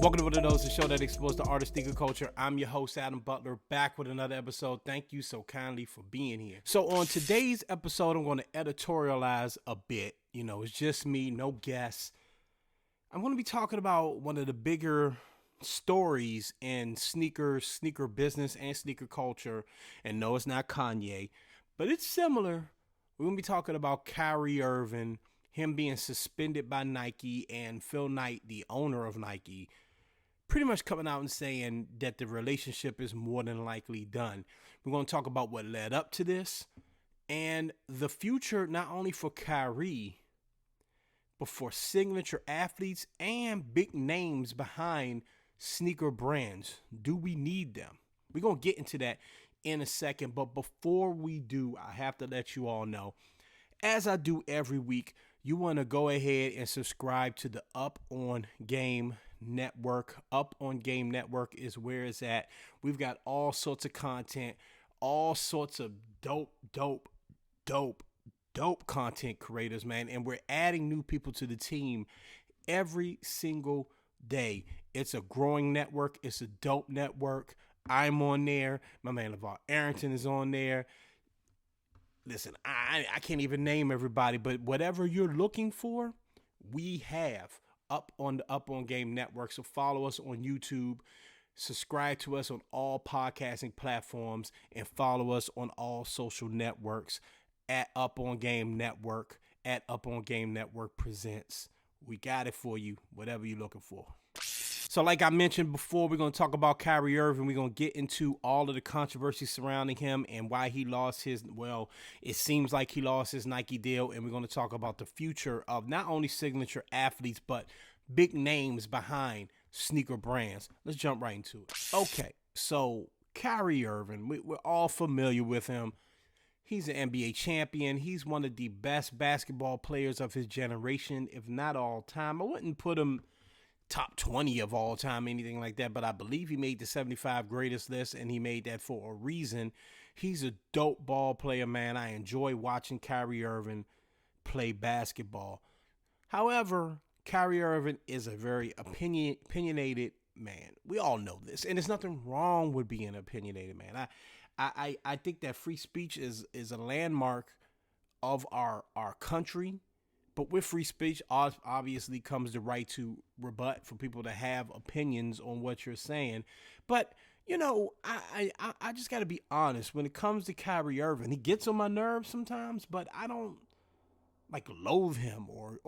Welcome to What Are Those, the show that explores the art of sneaker culture. I'm your host, Adam Butler, back with another episode. Thank you so kindly for being here. So on today's episode, I'm going to editorialize a bit. It's just me, no guests. I'm going to be talking about one of the bigger stories in sneaker business and sneaker culture. And no, it's not Kanye, but it's similar. We're going to be talking about Kyrie Irving, him being suspended by Nike, and Phil Knight, the owner of Nike, pretty much coming out and saying that the relationship is more than likely done. We're going to talk about what led up to this and the future, not only for Kyrie, but for signature athletes and big names behind sneaker brands. Do we need them? We're going to get into that in a second. But before we do, I have to let you all know, as I do every week, you want to go ahead and subscribe to the Up On Game Network. Up On Game Network is where it's at. We've got all sorts of content, all sorts of dope content creators, man. And we're adding new people to the team every single day. It's a growing network. It's a dope network. I'm on there. My man LeVar Arrington is on there. Listen, I can't even name everybody, but whatever you're looking for, we have up on the Up On Game Network. So follow us on YouTube, subscribe to us on all podcasting platforms, and follow us on all social networks at Up On Game Network, at Up On Game Network Presents. We got it for you, whatever you're looking for. So like I mentioned before, we're going to talk about Kyrie Irving. We're going to get into all of the controversy surrounding him and why he lost it seems like he lost his Nike deal. And we're going to talk about the future of not only signature athletes, but big names behind sneaker brands. Let's jump right into it. Okay, so Kyrie Irving, we're all familiar with him. He's an NBA champion. He's one of the best basketball players of his generation, if not all time. I wouldn't put him top 20 of all time, anything like that, but I believe he made the 75 greatest list, and he made that for a reason. He's a dope ball player, man. I enjoy watching Kyrie Irving play basketball. However, Kyrie Irving is a very opinionated man. We all know this, and there's nothing wrong with being an opinionated man. I think that free speech is a landmark of our country. But with free speech, obviously comes the right to rebut, for people to have opinions on what you're saying. But, I just got to be honest. When it comes to Kyrie Irving, he gets on my nerves sometimes, but I don't loathe him or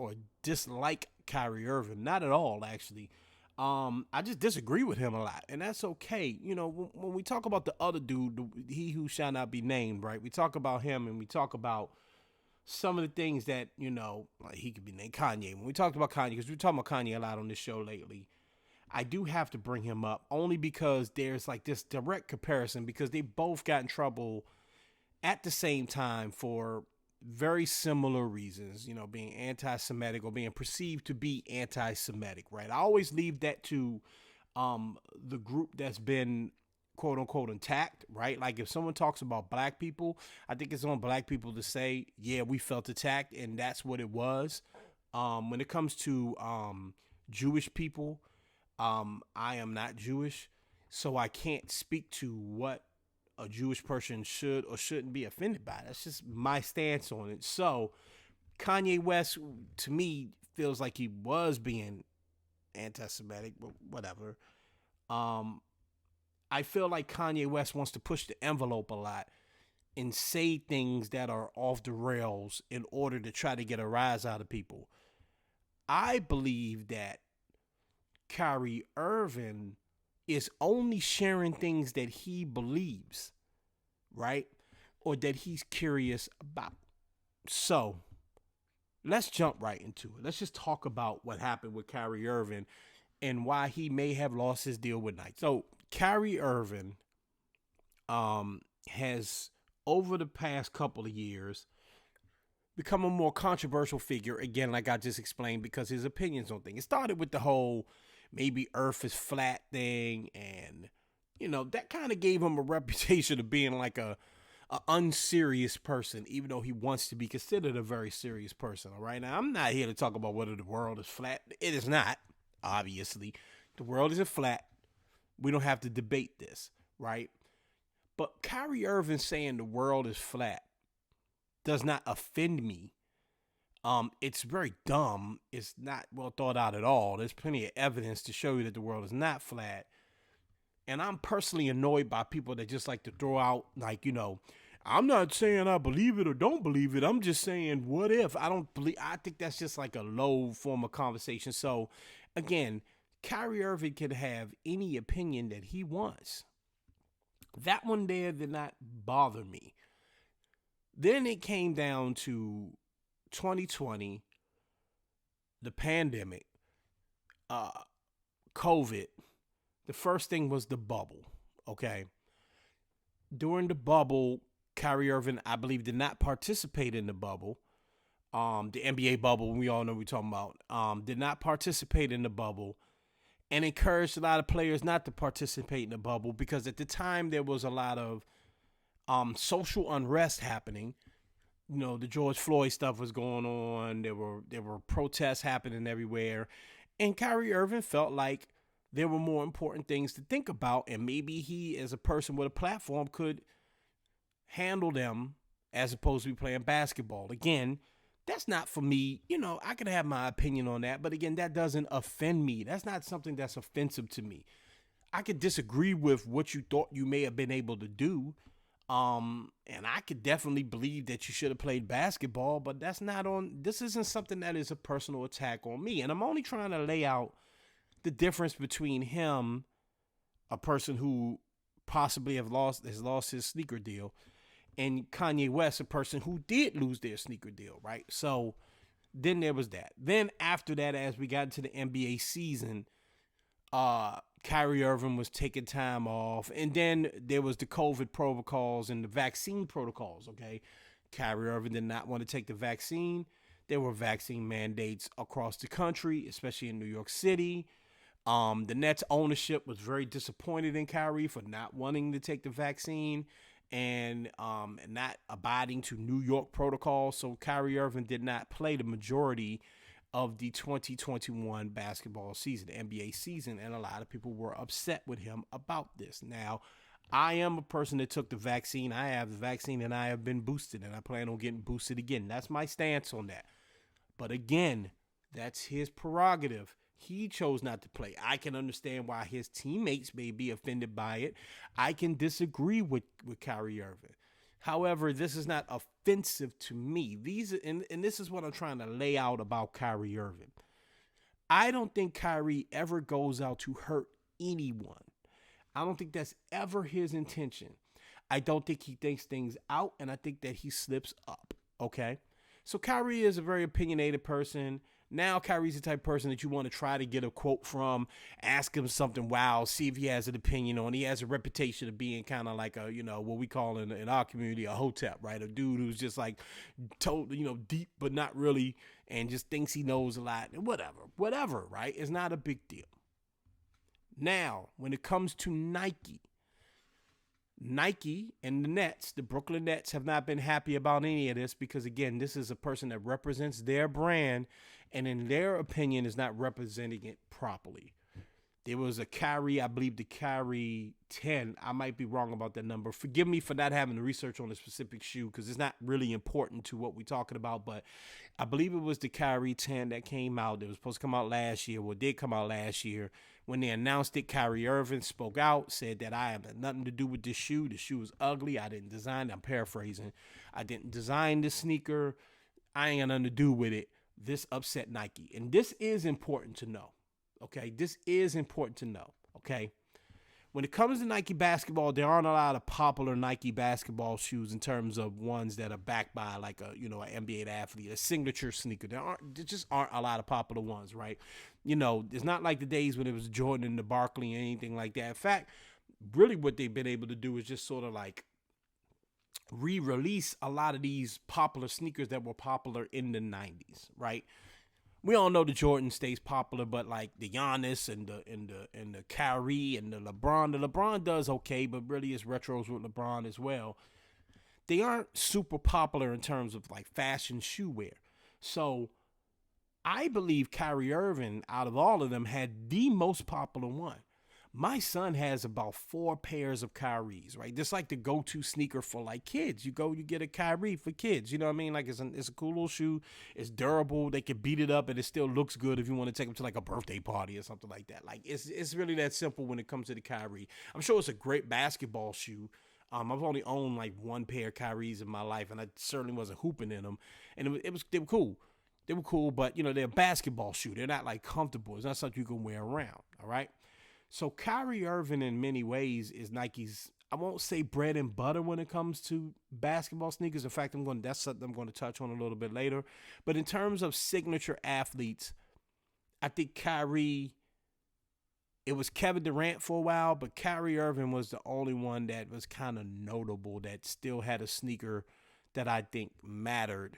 dislike Kyrie Irving. Not at all, actually. I just disagree with him a lot, and that's okay. When we talk about the other dude, he who shall not be named, right? We talk about him, and we talk about some of the things that, like he could be named Kanye. When we talked about Kanye, because we're talking about Kanye a lot on this show lately, I do have to bring him up only because there's like this direct comparison, because they both got in trouble at the same time for very similar reasons, being anti-Semitic or being perceived to be anti-Semitic, right? I always leave that to the group that's been quote unquote attacked, right? Like if someone talks about black people, I think it's on black people to say, yeah, we felt attacked, and that's what it was. When it comes to Jewish people, I am not Jewish, so I can't speak to what a Jewish person should or shouldn't be offended by. That's just my stance on it. So Kanye West, to me, feels like he was being anti-Semitic, but whatever. I feel like Kanye West wants to push the envelope a lot and say things that are off the rails in order to try to get a rise out of people. I believe that Kyrie Irving is only sharing things that he believes, right? Or that he's curious about. So let's jump right into it. Let's just talk about what happened with Kyrie Irving and why he may have lost his deal with Nike. So Kyrie Irving has, over the past couple of years, become a more controversial figure, again, like I just explained, because his opinions on things. It started with the whole maybe Earth is flat thing, and, that kind of gave him a reputation of being like a unserious person, even though he wants to be considered a very serious person, all right? Now, I'm not here to talk about whether the world is flat. It is not, obviously. The world isn't flat. We don't have to debate this, right? But Kyrie Irving saying the world is flat does not offend me. It's very dumb. It's not well thought out at all. There's plenty of evidence to show you that the world is not flat. And I'm personally annoyed by people that just like to throw out, like, I'm not saying I believe it or don't believe it. I'm just saying, what if? I don't believe. I think that's just like a low form of conversation. So, again, Kyrie Irving can have any opinion that he wants. That one there did not bother me. Then it came down to 2020, the pandemic, COVID. The first thing was the bubble, okay? During the bubble, Kyrie Irving, I believe, did not participate in the bubble. The NBA bubble, we all know what we're talking about, did not participate in the bubble and encouraged a lot of players not to participate in the bubble because at the time there was a lot of social unrest happening. The George Floyd stuff was going on. There were protests happening everywhere. And Kyrie Irving felt like there were more important things to think about, and maybe he, as a person with a platform, could handle them as opposed to be playing basketball. Again, that's not for me. I can have my opinion on that, but again, that doesn't offend me. That's not something that's offensive to me. I could disagree with what you thought you may have been able to do, and I could definitely believe that you should have played basketball, but this isn't something that is a personal attack on me. And I'm only trying to lay out the difference between him, a person who possibly has lost his sneaker deal, and Kanye West, a person who did lose their sneaker deal, right? So then there was that. Then after that, as we got into the NBA season, Kyrie Irving was taking time off, and then there was the COVID protocols and the vaccine protocols, okay? Kyrie Irving did not want to take the vaccine. There were vaccine mandates across the country, especially in New York City. The Nets ownership was very disappointed in Kyrie for not wanting to take the vaccine and not abiding to New York protocols. So Kyrie Irving did not play the majority of the 2021 basketball season, the NBA season, and a lot of people were upset with him about this. Now, I am a person that took the vaccine. I have the vaccine and I have been boosted, and I plan on getting boosted again. That's my stance on that. But again, that's his prerogative. He chose not to play. I can understand why his teammates may be offended by it. I can disagree with Kyrie Irving. However, this is not offensive to me. And this is what I'm trying to lay out about Kyrie Irving. I don't think Kyrie ever goes out to hurt anyone. I don't think that's ever his intention. I don't think he thinks things out, and I think that he slips up, okay? So Kyrie is a very opinionated person. Now Kyrie's the type of person that you want to try to get a quote from, ask him something wild, see if he has an opinion on. He has a reputation of being kind of like a, what we call in our community a hotep, right? A dude who's just like told, deep but not really, and just thinks he knows a lot. Whatever, right? It's not a big deal. Now, when it comes to Nike and the Nets, the Brooklyn Nets, have not been happy about any of this because, again, this is a person that represents their brand and, in their opinion, is not representing it properly. There was a Kyrie, I believe the Kyrie 10. I might be wrong about that number. Forgive me for not having the research on the specific shoe because it's not really important to what we're talking about, but I believe it was the Kyrie 10 that came out. It was supposed to come out last year. Well, it did come out last year. When they announced it, Kyrie Irving spoke out, said that I have nothing to do with this shoe. The shoe is ugly. I didn't design it. I'm paraphrasing. I didn't design this sneaker. I ain't got nothing to do with it. This upset Nike. And this is important to know. Okay? This is important to know. Okay? When it comes to Nike basketball, there aren't a lot of popular Nike basketball shoes in terms of ones that are backed by like an NBA athlete, a signature sneaker. There just aren't a lot of popular ones, right? It's not like the days when it was Jordan and the Barkley and anything like that. In fact, really what they've been able to do is just sort of like re-release a lot of these popular sneakers that were popular in the 90s, right? We all know the Jordan stays popular, but like the Giannis and the Kyrie and the LeBron does okay, but really it's retros with LeBron as well. They aren't super popular in terms of like fashion shoe wear. So I believe Kyrie Irving, out of all of them, had the most popular one. My son has about 4 pairs of Kyries, right? Just like the go-to sneaker for like kids. You go, you get a Kyrie for kids. You know what I mean? Like it's a cool little shoe. It's durable. They can beat it up, and it still looks good if you want to take them to like a birthday party or something like that. Like it's really that simple when it comes to the Kyrie. I'm sure it's a great basketball shoe. I've only owned like 1 pair of Kyries in my life, and I certainly wasn't hooping in them. And it was they were cool. They were cool, but you know they're a basketball shoe. They're not like comfortable. It's not something you can wear around. All right. So Kyrie Irving, in many ways, is Nike's. I won't say bread and butter when it comes to basketball sneakers. In fact, that's something I'm going to touch on a little bit later. But in terms of signature athletes, I think Kyrie. It was Kevin Durant for a while, but Kyrie Irving was the only one that was kind of notable that still had a sneaker that I think mattered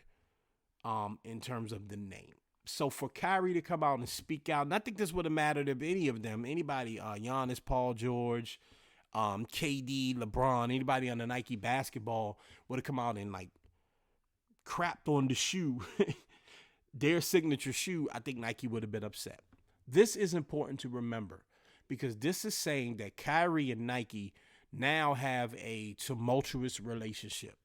in terms of the name. So for Kyrie to come out and speak out, and I think this would have mattered if any of them, anybody, Giannis, Paul George, KD, LeBron, anybody on the Nike basketball would have come out and like crapped on the shoe, their signature shoe, I think Nike would have been upset. This is important to remember because this is saying that Kyrie and Nike now have a tumultuous relationship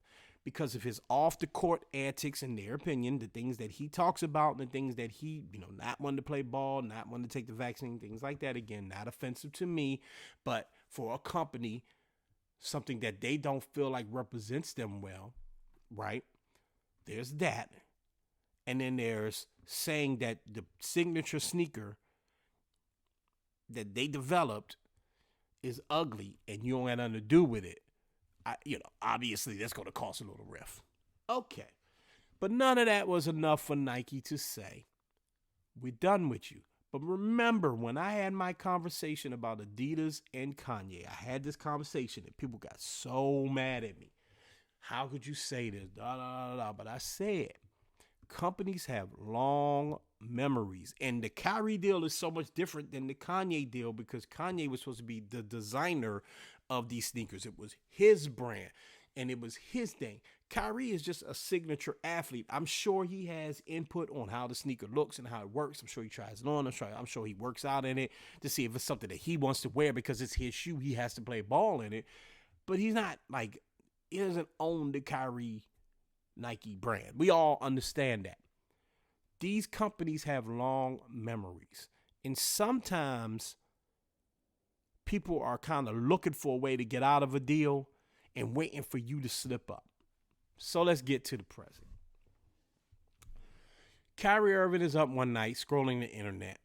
because of his off the court antics, in their opinion, the things that he talks about, and the things that he, not wanting to play ball, not wanting to take the vaccine, things like that. Again, not offensive to me, but for a company, something that they don't feel like represents them well, right? There's that. And then there's saying that the signature sneaker that they developed is ugly and you don't have nothing to do with it. Obviously that's going to cause a little rift. Okay. But none of that was enough for Nike to say, we're done with you. But remember, when I had my conversation about Adidas and Kanye, I had this conversation and people got so mad at me. How could you say this? But I said, companies have long memories. And the Kyrie deal is so much different than the Kanye deal because Kanye was supposed to be the designer of these sneakers. It was his brand and it was his thing. Kyrie is just a signature athlete. I'm sure he has input on how the sneaker looks and how it works. I'm sure he tries it on. I'm sure he works out in it to see if it's something that he wants to wear because it's his shoe. He has to play ball in it. But he's not like, he doesn't own the Kyrie Nike brand. We all understand that. These companies have long memories. And sometimes people are kind of looking for a way to get out of a deal and waiting for you to slip up. So let's get to the present. Kyrie Irving is up one night scrolling the internet,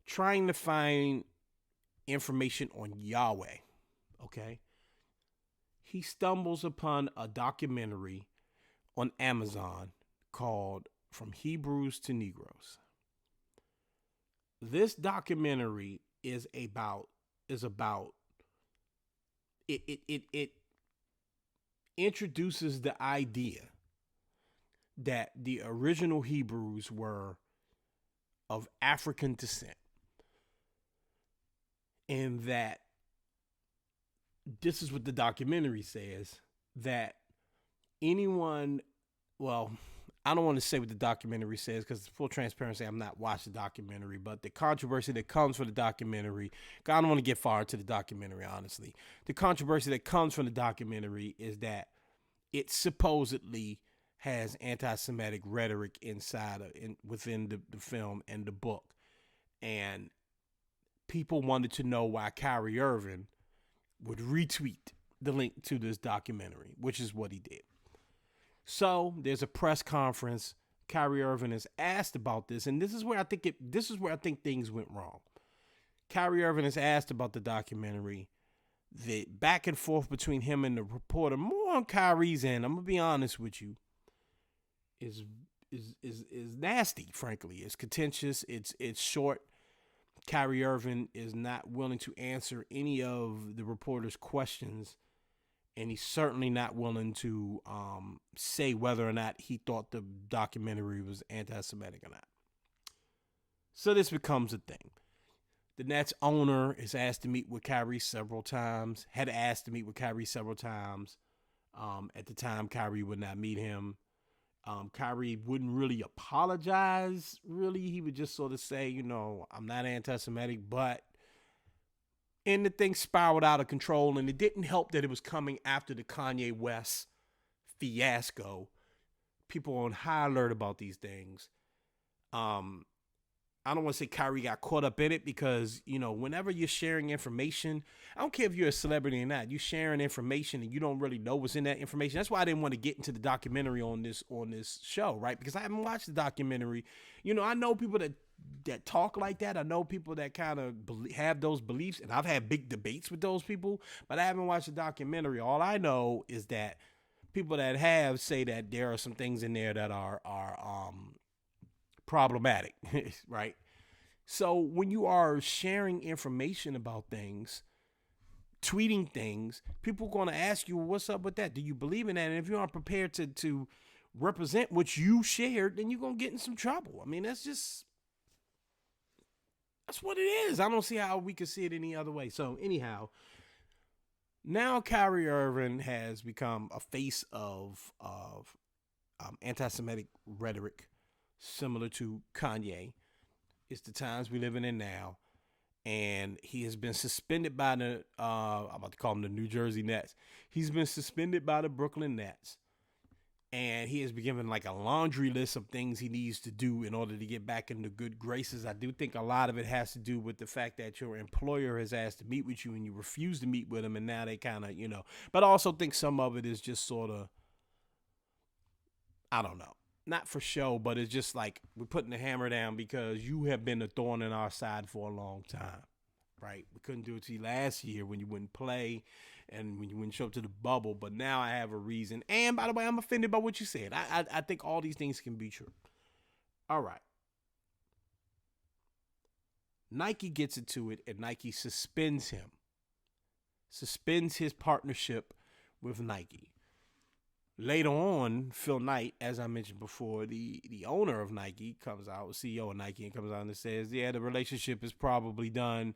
trying to find information on Yahweh. Okay. He stumbles upon a documentary on Amazon called From Hebrews to Negroes. This documentary is about it introduces the idea that the original Hebrews were of African descent, and that this is what the documentary says, that anyone, well, I don't want to say what the documentary says because full transparency, I'm not watching the documentary, but the controversy that comes from the documentary, I don't want to get far into the documentary, honestly. The controversy that comes from the documentary is that it supposedly has anti-Semitic rhetoric within the film and the book. And people wanted to know why Kyrie Irving would retweet the link to this documentary, which is what he did. So there's a press conference. Kyrie Irving is asked about this, and this is where I think things went wrong. Kyrie Irving is asked about the documentary. The back and forth between him and the reporter, more on Kyrie's end, I'm gonna be honest with you, is nasty. Frankly, it's contentious. It's short. Kyrie Irving is not willing to answer any of the reporter's questions. And he's certainly not willing to say whether or not he thought the documentary was anti-Semitic or not. So this becomes a thing. The Nets owner is asked to meet with Kyrie several times, had asked to meet with Kyrie several times. At the time, Kyrie would not meet him. Kyrie wouldn't really apologize. Really, he would just sort of say, I'm not anti-Semitic, but and the thing spiraled out of control, and it didn't help that it was coming after the Kanye West fiasco. People are on high alert about these things. I don't want to say Kyrie got caught up in it because, whenever you're sharing information, I don't care if you're a celebrity or not, you're sharing information and you don't really know what's in that information. That's why I didn't want to get into the documentary on this show, right? Because I haven't watched the documentary. I know people that talk like that. I know people that kind of have those beliefs, and I've had big debates with those people, but I haven't watched the documentary. All I know is that people that have say that there are some things in there that are problematic, right? So when you are sharing information about things, tweeting things, people are going to ask you, well, what's up with that? Do you believe in that? And if you aren't prepared to represent what you shared, then you're going to get in some trouble. I mean, that's what it is. I don't see how we could see it any other way. So anyhow, now Kyrie Irving has become a face of anti-Semitic rhetoric, similar to Kanye. It's the times we're living in now. And he has been suspended by the, I'm about to call them the New Jersey Nets. He's been suspended by the Brooklyn Nets. And he has been given like a laundry list of things he needs to do in order to get back into good graces. I do think a lot of it has to do with the fact that your employer has asked to meet with you and you refuse to meet with them. And now they kind of, but I also think some of it is just sort of, I don't know. Not for show, but it's just like we're putting the hammer down because you have been a thorn in our side for a long time, right? We couldn't do it to you last year when you wouldn't play and when you wouldn't show up to the bubble, but now I have a reason. And by the way, I'm offended by what you said. I think all these things can be true. All right. Nike gets into it and Nike suspends him. Suspends his partnership with Nike. Later on, Phil Knight, as I mentioned before, the owner of Nike comes out, CEO of Nike, and comes out and says, yeah, the relationship is probably done,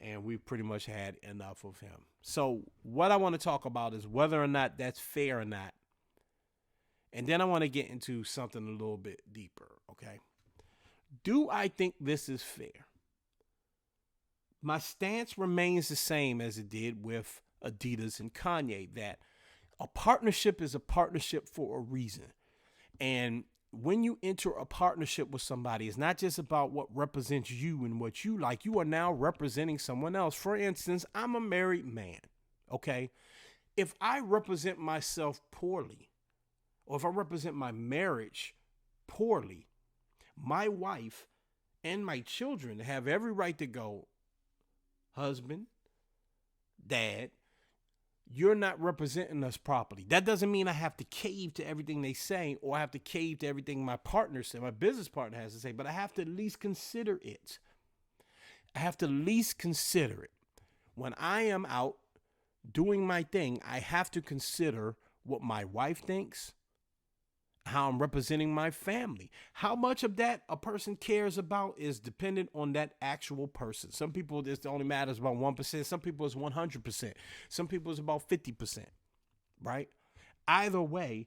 and we've pretty much had enough of him. So what I want to talk about is whether or not that's fair or not. And then I want to get into something a little bit deeper, okay? Do I think this is fair? My stance remains the same as it did with Adidas and Kanye, that a partnership is a partnership for a reason. And when you enter a partnership with somebody, it's not just about what represents you and what you like. You are now representing someone else. For instance, I'm a married man, okay? If I represent myself poorly, or if I represent my marriage poorly, my wife and my children have every right to go, husband, dad, you're not representing us properly. That doesn't mean I have to cave to everything they say or I have to cave to everything my partner said, my business partner has to say, but I have to at least consider it. I have to at least consider it. When I am out doing my thing, I have to consider what my wife thinks, how I'm representing my family. How much of that a person cares about is dependent on that actual person. Some people, this only matters about 1%. Some people it's 100%. Some people it's about 50%, right? Either way,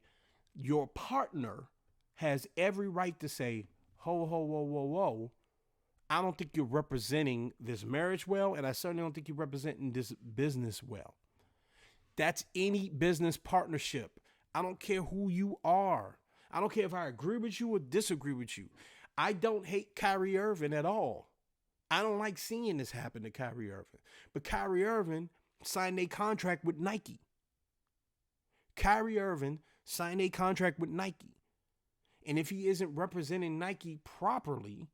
your partner has every right to say, ho, ho, whoa, whoa, whoa. I don't think you're representing this marriage well, and I certainly don't think you're representing this business well. That's any business partnership. I don't care who you are. I don't care if I agree with you or disagree with you. I don't hate Kyrie Irving at all. I don't like seeing this happen to Kyrie Irving. But Kyrie Irving signed a contract with Nike. Kyrie Irving signed a contract with Nike. And if he isn't representing Nike properly,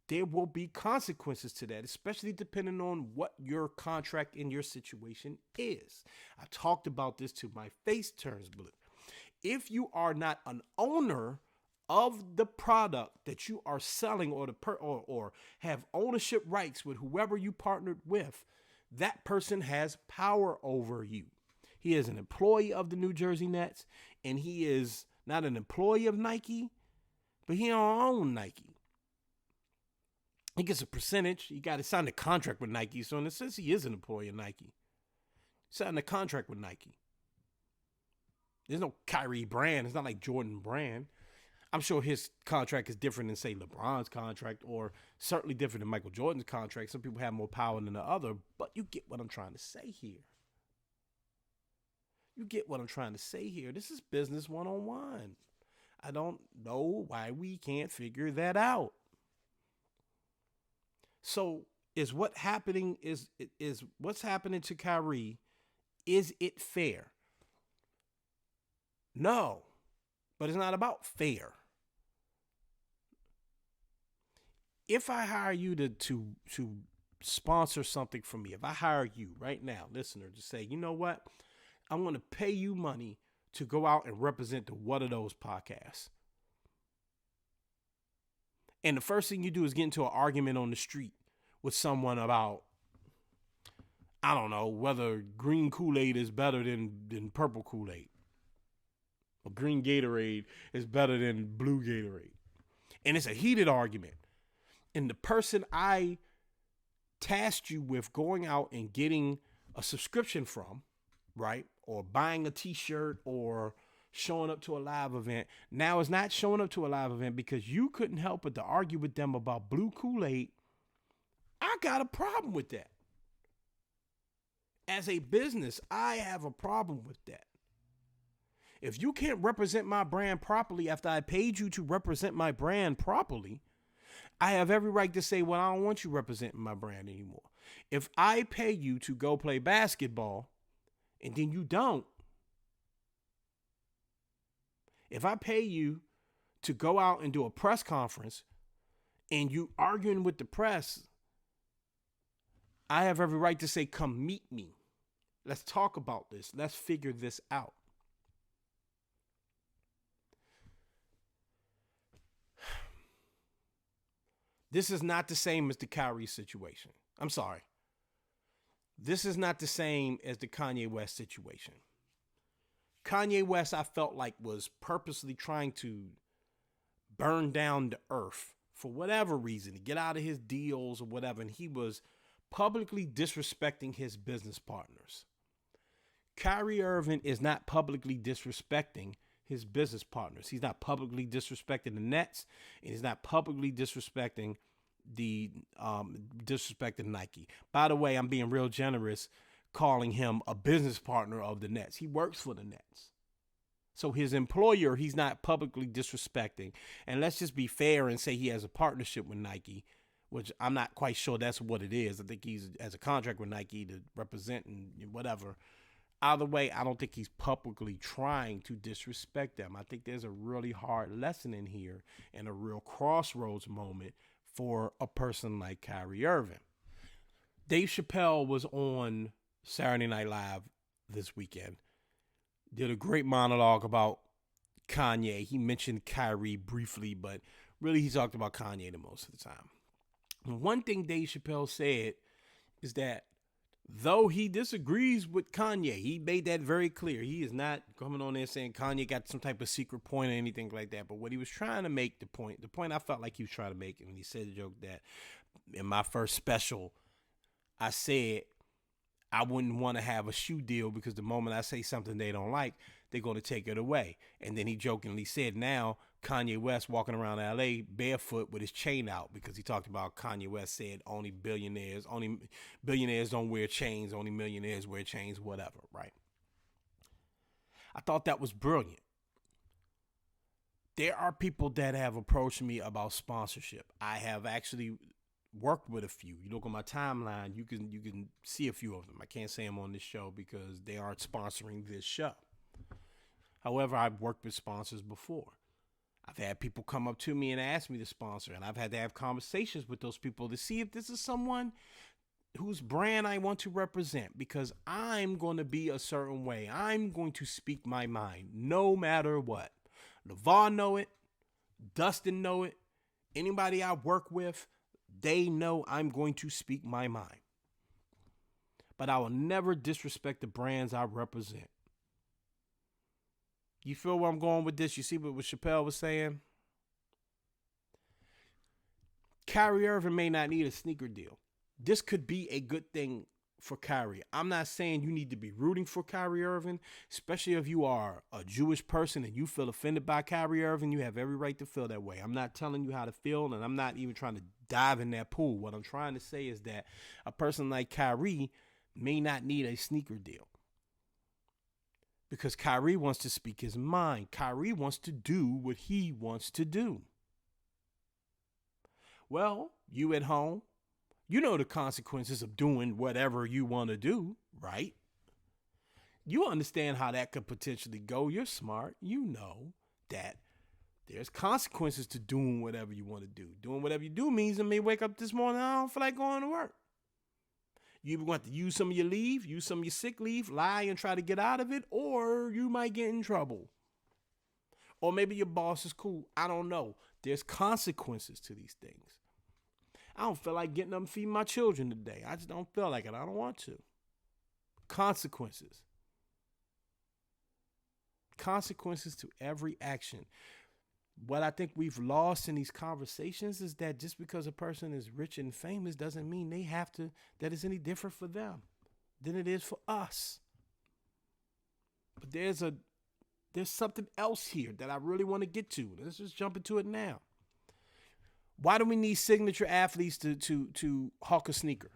there will be consequences to that, especially depending on what your contract in your situation is. I talked about this till my face turns blue. If you are not an owner of the product that you are selling or have ownership rights with whoever you partnered with, that person has power over you. He is an employee of the New Jersey Nets, and he is not an employee of Nike, but he don't own Nike. He gets a percentage. He got to sign a contract with Nike, so in a sense, he is an employee of Nike. Signed a contract with Nike. There's no Kyrie brand. It's not like Jordan brand. I'm sure his contract is different than, say, LeBron's contract, or certainly different than Michael Jordan's contract. Some people have more power than the other, but you get what I'm trying to say here. You get what I'm trying to say here. This is business 101. I don't know why we can't figure that out. So is what's happening to Kyrie, is it fair? No, but it's not about fair. If I hire you to sponsor something for me, if I hire you right now, listener, to say, you know what, I'm going to pay you money to go out and represent the What Are Those podcasts. And the first thing you do is get into an argument on the street with someone about, I don't know, whether green Kool-Aid is better than purple Kool-Aid. Or green Gatorade is better than blue Gatorade. And it's a heated argument. And the person I tasked you with going out and getting a subscription from, right, or buying a t-shirt or showing up to a live event, now is not showing up to a live event because you couldn't help but to argue with them about blue Kool-Aid. I got a problem with that. As a business, I have a problem with that. If you can't represent my brand properly after I paid you to represent my brand properly, I have every right to say, well, I don't want you representing my brand anymore. If I pay you to go play basketball and then you don't, if I pay you to go out and do a press conference and you arguing with the press, I have every right to say, come meet me. Let's talk about this. Let's figure this out. This is not the same as the Kyrie situation. I'm sorry. This is not the same as the Kanye West situation. Kanye West, I felt like, was purposely trying to burn down the earth for whatever reason, to get out of his deals or whatever. And he was publicly disrespecting his business partners. Kyrie Irving is not publicly disrespecting his business partners. He's not publicly disrespecting the Nets, and he's not publicly disrespecting Nike. By the way, I'm being real generous calling him a business partner of the Nets. He works for the Nets. So his employer, he's not publicly disrespecting. And let's just be fair and say he has a partnership with Nike, which I'm not quite sure that's what it is. I think he's has a contract with Nike to represent and whatever. Either way, I don't think he's publicly trying to disrespect them. I think there's a really hard lesson in here and a real crossroads moment for a person like Kyrie Irving. Dave Chappelle was on Saturday Night Live this weekend. Did a great monologue about Kanye. He mentioned Kyrie briefly, but really he talked about Kanye the most of the time. And one thing Dave Chappelle said is that though he disagrees with Kanye, he made that very clear. He is not coming on there saying Kanye got some type of secret point or anything like that. But what he was trying to make, the point I felt like he was trying to make, and he said the joke that in my first special, I said I wouldn't want to have a shoe deal because the moment I say something they don't like, they're going to take it away. And then he jokingly said now Kanye West walking around LA barefoot with his chain out because he talked about Kanye West said only billionaires don't wear chains, only millionaires wear chains, whatever, right? I thought that was brilliant. There are people that have approached me about sponsorship. I have actually worked with a few. You look on my timeline, you can see a few of them. I can't say them on this show because they aren't sponsoring this show. However, I've worked with sponsors before. I've had people come up to me and ask me to sponsor, and I've had to have conversations with those people to see if this is someone whose brand I want to represent, because I'm going to be a certain way. I'm going to speak my mind no matter what. LeVar know it. Dustin know it. Anybody I work with, they know I'm going to speak my mind. But I will never disrespect the brands I represent. You feel where I'm going with this? You see what Chappelle was saying? Kyrie Irving may not need a sneaker deal. This could be a good thing for Kyrie. I'm not saying you need to be rooting for Kyrie Irving, especially if you are a Jewish person and you feel offended by Kyrie Irving. You have every right to feel that way. I'm not telling you how to feel, and I'm not even trying to dive in that pool. What I'm trying to say is that a person like Kyrie may not need a sneaker deal because Kyrie wants to speak his mind. Kyrie wants to do what he wants to do. Well, you at home, you know the consequences of doing whatever you want to do, right? You understand how that could potentially go. You're smart. You know that there's consequences to doing whatever you want to do. Doing whatever you do means you may wake up this morning, I don't feel like going to work. You want to use some of your leave, use some of your sick leave, lie and try to get out of it, or you might get in trouble. Or maybe your boss is cool. I don't know. There's consequences to these things. I don't feel like getting up and feeding my children today. I just don't feel like it. I don't want to. Consequences. Consequences to every action. What I think we've lost in these conversations is that just because a person is rich and famous doesn't mean they have to, that it's any different for them than it is for us. But there's something else here that I really want to get to. Let's just jump into it now. Why do we need signature athletes to hawk a sneaker?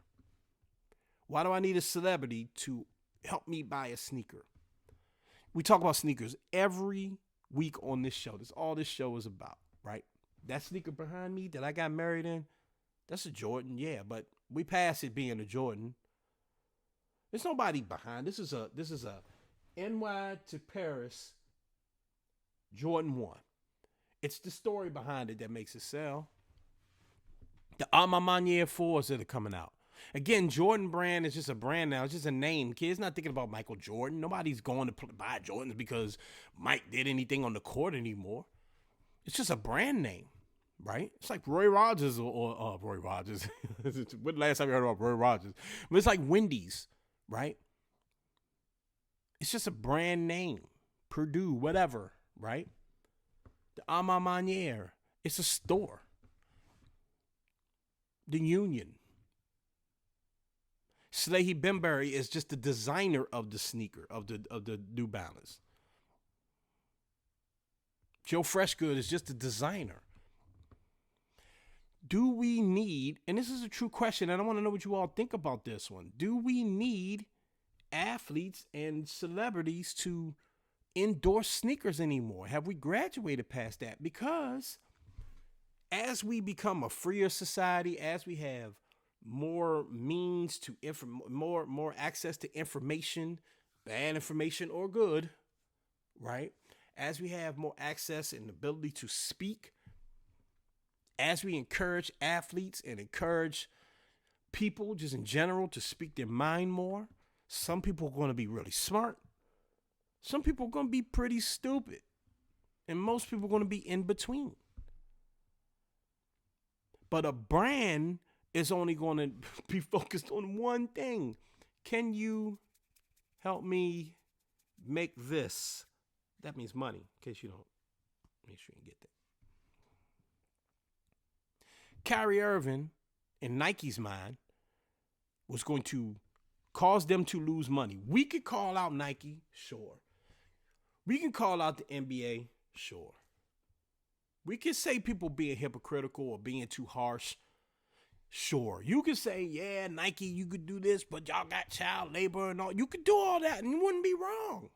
Why do I need a celebrity to help me buy a sneaker? We talk about sneakers every week on this show. That's all this show is about, right? That sneaker behind me that I got married in, that's a Jordan, yeah, but we passed it being a Jordan. There's nobody behind. This is a NY to Paris Jordan 1. It's the story behind it that makes it sell. The OMFnetwork 4s that are coming out. Again, Jordan brand is just a brand now. It's just a name. Kids not thinking about Michael Jordan. Nobody's going to buy Jordans because Mike did anything on the court anymore. It's just a brand name, right? It's like Roy Rogers or Roy Rogers. When last time you heard about Roy Rogers? But it's like Wendy's, right? It's just a brand name. Purdue, whatever, right? The OMFnetwork. It's a store. The Union. Slahy Bembury is just the designer of the sneaker, of the New Balance. Joe Freshgood is just the designer. Do we need, and this is a true question, and I want to know what you all think about this one. Do we need athletes and celebrities to endorse sneakers anymore? Have we graduated past that? Because as we become a freer society, as we have more means to more access to information, bad information or good, right? As we have more access and ability to speak, as we encourage athletes and encourage people just in general to speak their mind more, some people are going to be really smart. Some people are going to be pretty stupid. And most people are going to be in between. But a brand is only going to be focused on one thing. Can you help me make this? That means money, in case you don't. Make sure you get that. Kyrie Irving, in Nike's mind, was going to cause them to lose money. We could call out Nike, sure. We can call out the NBA, sure. We can say people being hypocritical or being too harsh. Sure, you could say, yeah, Nike, you could do this, but y'all got child labor and all. You could do all that and you wouldn't be wrong.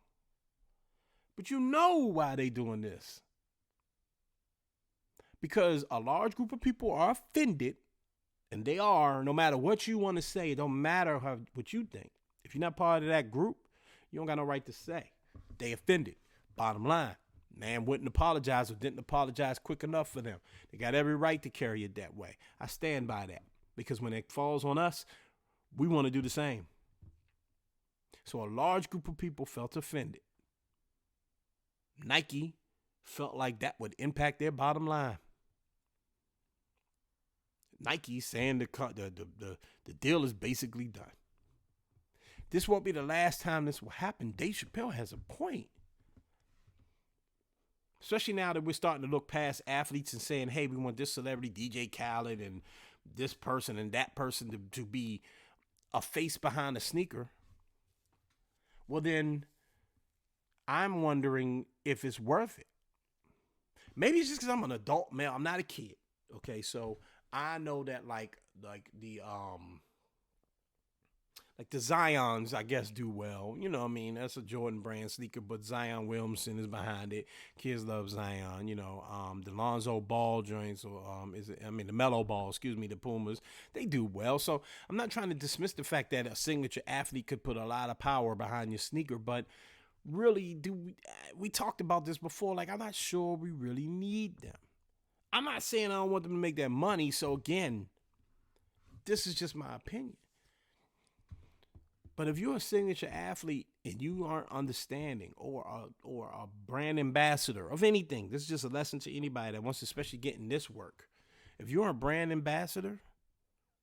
But you know why they doing this. Because a large group of people are offended, and they are, no matter what you want to say, it don't matter what you think. If you're not part of that group, you don't got no right to say. They offended. Bottom line, man wouldn't apologize or didn't apologize quick enough for them. They got every right to carry it that way. I stand by that because when it falls on us, we want to do the same. So a large group of people felt offended. Nike felt like that would impact their bottom line. Nike saying the deal is basically done. This won't be the last time this will happen. Dave Chappelle has a point. Especially now that we're starting to look past athletes and saying, hey, we want this celebrity, DJ Khaled, and this person and that person to be a face behind a sneaker, well then I'm wondering if it's worth it. Maybe it's just because I'm an adult male. I'm not a kid. Okay, so I know that like the Zions, I guess, do well. You know what I mean? That's a Jordan brand sneaker, but Zion Williamson is behind it. Kids love Zion. The Lonzo Ball joints, or the Mellow Ball, excuse me, the Pumas, they do well. So I'm not trying to dismiss the fact that a signature athlete could put a lot of power behind your sneaker, but really, we talked about this before. Like, I'm not sure we really need them. I'm not saying I don't want them to make that money. So again, this is just my opinion. But if you're a signature athlete and you aren't understanding, or a brand ambassador of anything, this is just a lesson to anybody that wants to especially get in this work. If you're a brand ambassador,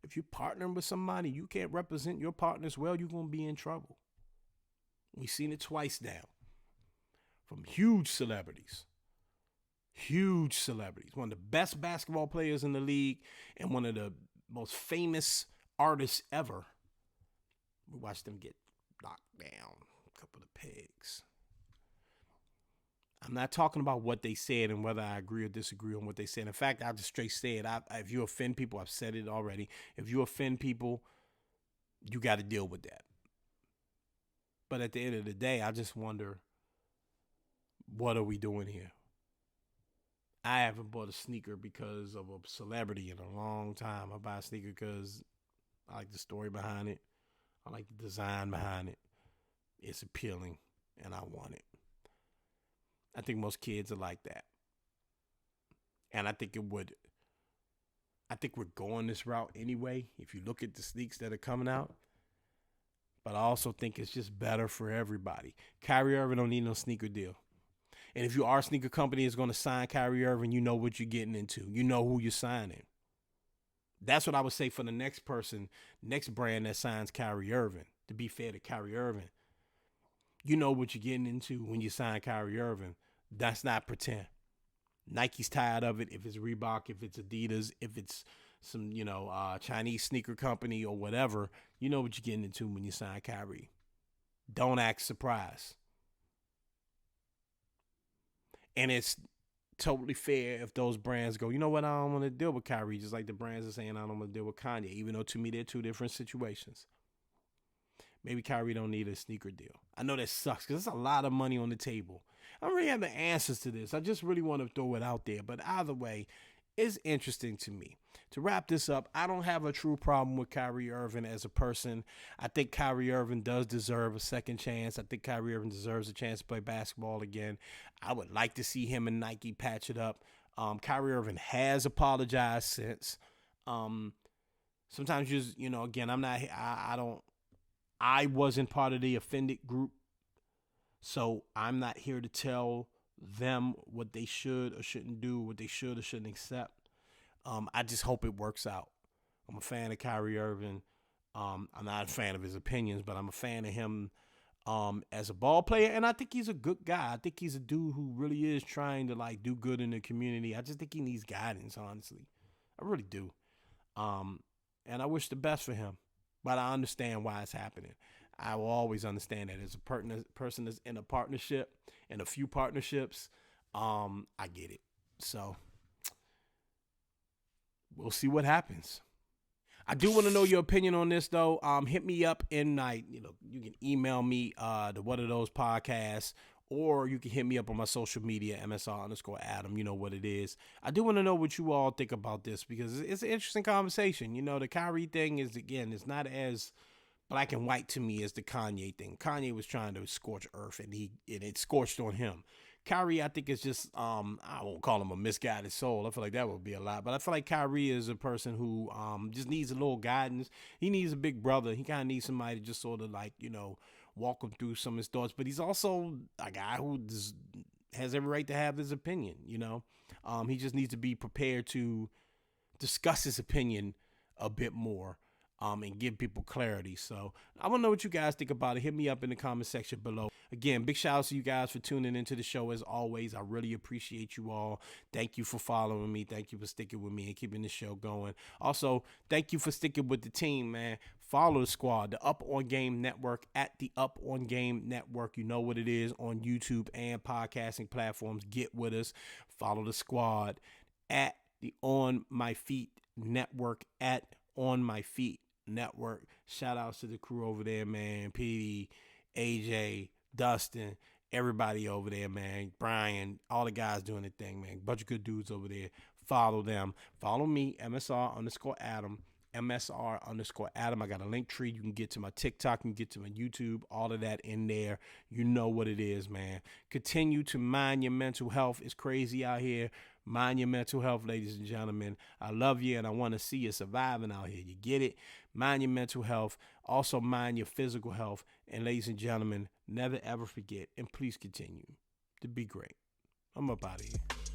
if you're partnering with somebody, you can't represent your partners well, you're going to be in trouble. We've seen it twice now from huge celebrities. Huge celebrities. One of the best basketball players in the league and one of the most famous artists ever. We watched them get knocked down, a couple of pegs. I'm not talking about what they said and whether I agree or disagree on what they said. In fact, I just straight say it. If you offend people, I've said it already. If you offend people, you got to deal with that. But at the end of the day, I just wonder, what are we doing here? I haven't bought a sneaker because of a celebrity in a long time. I buy a sneaker because I like the story behind it. I like the design behind it. It's appealing, and I want it. I think most kids are like that. And I think we're going this route anyway, if you look at the sneaks that are coming out. But I also think it's just better for everybody. Kyrie Irving don't need no sneaker deal. And if you are a sneaker company that's going to sign Kyrie Irving, you know what you're getting into. You know who you're signing. That's what I would say for the next brand that signs Kyrie Irving. To be fair to Kyrie Irving, you know what you're getting into when you sign Kyrie Irving. That's not pretend. Nike's tired of it. If it's Reebok, if it's Adidas, if it's some, Chinese sneaker company or whatever, you know what you're getting into when you sign Kyrie. Don't act surprised. And it's totally fair if those brands go, you know what, I don't want to deal with Kyrie, just like the brands are saying I don't want to deal with Kanye, even though to me they're two different situations. Maybe Kyrie don't need a sneaker deal. I know that sucks because there's a lot of money on the table. I don't really have the answers to this. I just really want to throw it out there. But either way, it's interesting to me. To wrap this up, I don't have a true problem with Kyrie Irving as a person. I think Kyrie Irving does deserve a second chance. I think Kyrie Irving deserves a chance to play basketball again. I would like to see him and Nike patch it up. Kyrie Irving has apologized since. Sometimes again, I wasn't part of the offended group. So I'm not here to tell them what they should or shouldn't do, what they should or shouldn't accept. I just hope it works out. I'm a fan of Kyrie Irving. I'm not a fan of his opinions, but I'm a fan of him as a ball player. And I think he's a good guy. I think he's a dude who really is trying to do good in the community. I just think he needs guidance, honestly. I really do. And I wish the best for him. But I understand why it's happening. I will always understand that as a person that's in a partnership, in a few partnerships, I get it. So we'll see what happens. I do want to know your opinion on this, though. Hit me up you can email me the What Are Those podcasts, or you can hit me up on my social media, MSR_Adam. You know what it is. I do want to know what you all think about this because it's an interesting conversation. The Kyrie thing is, again, it's not as black and white to me as the Kanye thing. Kanye was trying to scorch earth, and it scorched on him. Kyrie, I think, is just, I won't call him a misguided soul. I feel like that would be a lot. But I feel like Kyrie is a person who just needs a little guidance. He needs a big brother. He kind of needs somebody to just sort of walk him through some of his thoughts. But he's also a guy who has every right to have his opinion, He just needs to be prepared to discuss his opinion a bit more. And give people clarity. So I want to know what you guys think about it. Hit me up in the comment section below. Again, big shout out to you guys for tuning into the show as always. I really appreciate you all. Thank you for following me. Thank you for sticking with me and keeping the show going. Also, thank you for sticking with the team, man. Follow the squad, the Up On Game Network, at the Up On Game Network. You know what it is on YouTube and podcasting platforms. Get with us. Follow the squad at the On My Feet Network, at On My Feet Network. Shout outs to the crew over there, man. PD, AJ, Dustin, everybody over there, man. Brian, all the guys doing their thing, man. Bunch of good dudes over there. Follow them. Follow me, MSR_Adam. MSR_Adam. I got a link tree. You can get to my TikTok, you can get to my YouTube, all of that in there. You know what it is, man. Continue to mind your mental health. It's crazy out here. Mind your mental health, ladies and gentlemen. I love you and I want to see you surviving out here. You get it? Mind your mental health. Also mind your physical health. And ladies and gentlemen, never ever forget and please continue to be great. I'm up out of here.